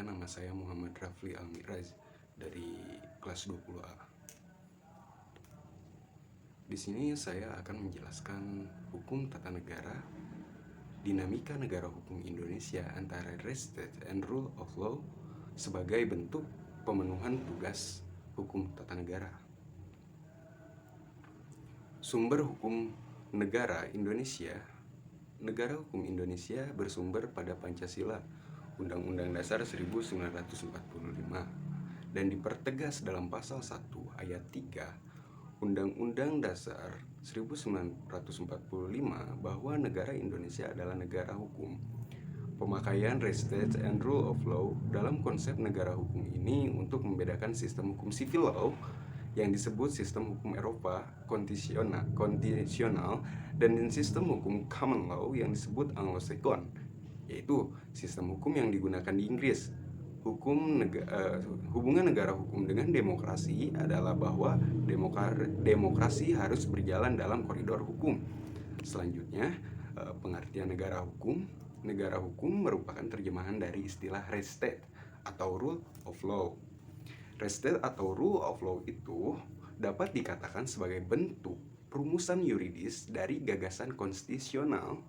Perkenalkan, nama saya Muhammad Rafli Al-Mi'raj dari kelas 20A. Di sini saya akan menjelaskan hukum tata negara, dinamika negara hukum Indonesia antara Restatement and Rule of Law sebagai bentuk pemenuhan tugas hukum tata negara. Sumber hukum negara Indonesia. Negara hukum Indonesia bersumber pada Pancasila, Undang-Undang Dasar 1945, dan dipertegas dalam pasal 1 ayat 3 Undang-Undang Dasar 1945 bahwa negara Indonesia adalah negara hukum. Pemakaian Restatement and Rule of Law dalam konsep negara hukum ini untuk membedakan sistem hukum civil law yang disebut sistem hukum Eropa kondisional dan sistem hukum common law yang disebut Anglo-Saxon, yaitu sistem hukum yang digunakan di Inggris. Hubungan negara hukum dengan demokrasi adalah bahwa demokrasi harus berjalan dalam koridor hukum. Selanjutnya, pengertian negara hukum. Negara hukum merupakan terjemahan dari istilah Restate atau Rule of Law. Restate atau Rule of Law itu dapat dikatakan sebagai bentuk perumusan yuridis dari gagasan konstitusional.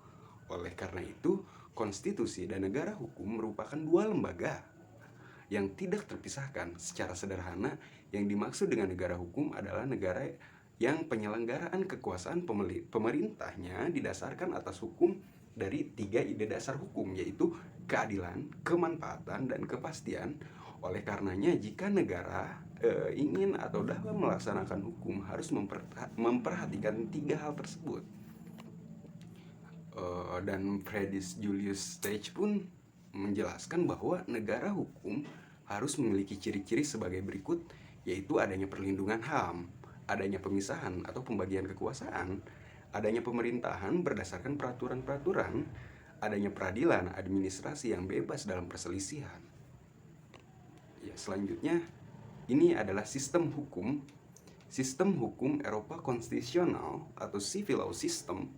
Oleh karena itu, konstitusi dan negara hukum merupakan dua lembaga yang tidak terpisahkan. Secara sederhana, yang dimaksud dengan negara hukum adalah negara yang penyelenggaraan kekuasaan pemerintahnya didasarkan atas hukum dari 3 ide dasar hukum, yaitu keadilan, kemanfaatan, dan kepastian. Oleh karenanya, jika negara ingin atau dalam melaksanakan hukum harus memperhatikan 3 hal tersebut. Dan Friedrich Julius Steich pun menjelaskan bahwa negara hukum harus memiliki ciri-ciri sebagai berikut, yaitu adanya perlindungan HAM, adanya pemisahan atau pembagian kekuasaan, adanya pemerintahan berdasarkan peraturan-peraturan, adanya peradilan administrasi yang bebas dalam perselisihan. Ya, selanjutnya ini adalah sistem hukum. Sistem hukum Eropa konstitusional atau civil law system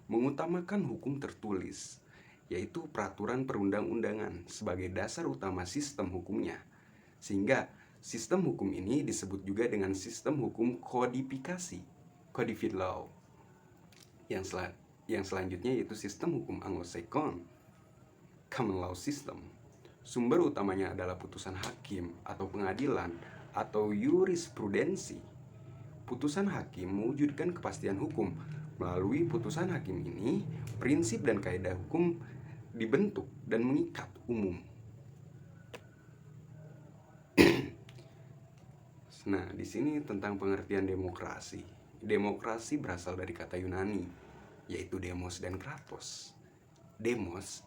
mengutamakan hukum tertulis, yaitu peraturan perundang-undangan sebagai dasar utama sistem hukumnya. Sehingga sistem hukum ini disebut juga dengan sistem hukum kodifikasi, codified law. Yang selanjutnya yaitu sistem hukum Anglo-Saxon, common law system. Sumber utamanya adalah putusan hakim atau pengadilan atau jurisprudensi. Putusan hakim mewujudkan kepastian hukum. Melalui putusan hakim ini, prinsip dan kaidah hukum dibentuk dan mengikat umum. Nah, di sini tentang pengertian demokrasi. Demokrasi berasal dari kata Yunani, yaitu demos dan kratos. Demos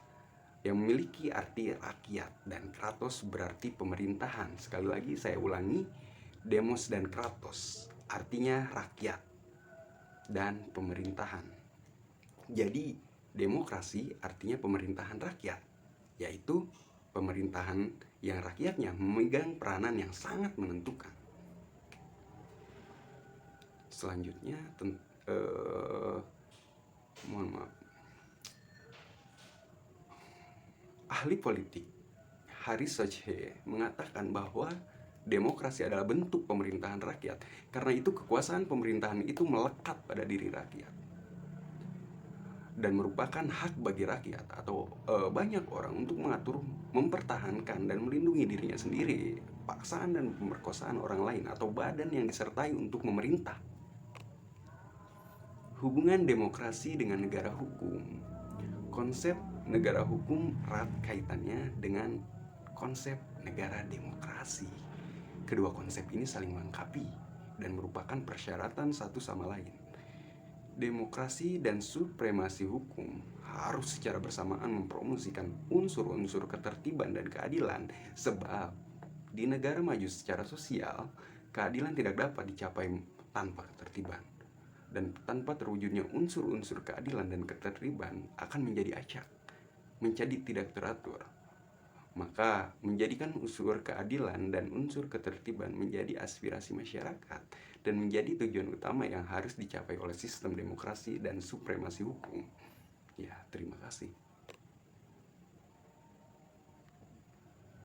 yang memiliki arti rakyat dan kratos berarti pemerintahan. Sekali lagi saya ulangi, demos dan kratos artinya rakyat dan pemerintahan. Jadi demokrasi artinya pemerintahan rakyat, yaitu pemerintahan yang rakyatnya memegang peranan yang sangat menentukan. Selanjutnya, ahli politik Haris Sache mengatakan bahwa demokrasi adalah bentuk pemerintahan rakyat. Karena itu kekuasaan pemerintahan itu melekat pada diri rakyat dan merupakan hak bagi rakyat atau banyak orang untuk mengatur, mempertahankan, dan melindungi dirinya sendiri, paksaan dan pemerkosaan orang lain atau badan yang disertai untuk memerintah. Hubungan demokrasi dengan negara hukum. Konsep negara hukum erat kaitannya dengan konsep negara demokrasi. Kedua konsep ini saling melengkapi dan merupakan persyaratan satu sama lain. Demokrasi dan supremasi hukum harus secara bersamaan mempromosikan unsur-unsur ketertiban dan keadilan, sebab di negara maju secara sosial, keadilan tidak dapat dicapai tanpa ketertiban. Dan tanpa terwujudnya unsur-unsur keadilan dan ketertiban akan menjadi acak, menjadi tidak teratur. Maka menjadikan unsur keadilan dan unsur ketertiban menjadi aspirasi masyarakat dan menjadi tujuan utama yang harus dicapai oleh sistem demokrasi dan supremasi hukum. Ya, terima kasih.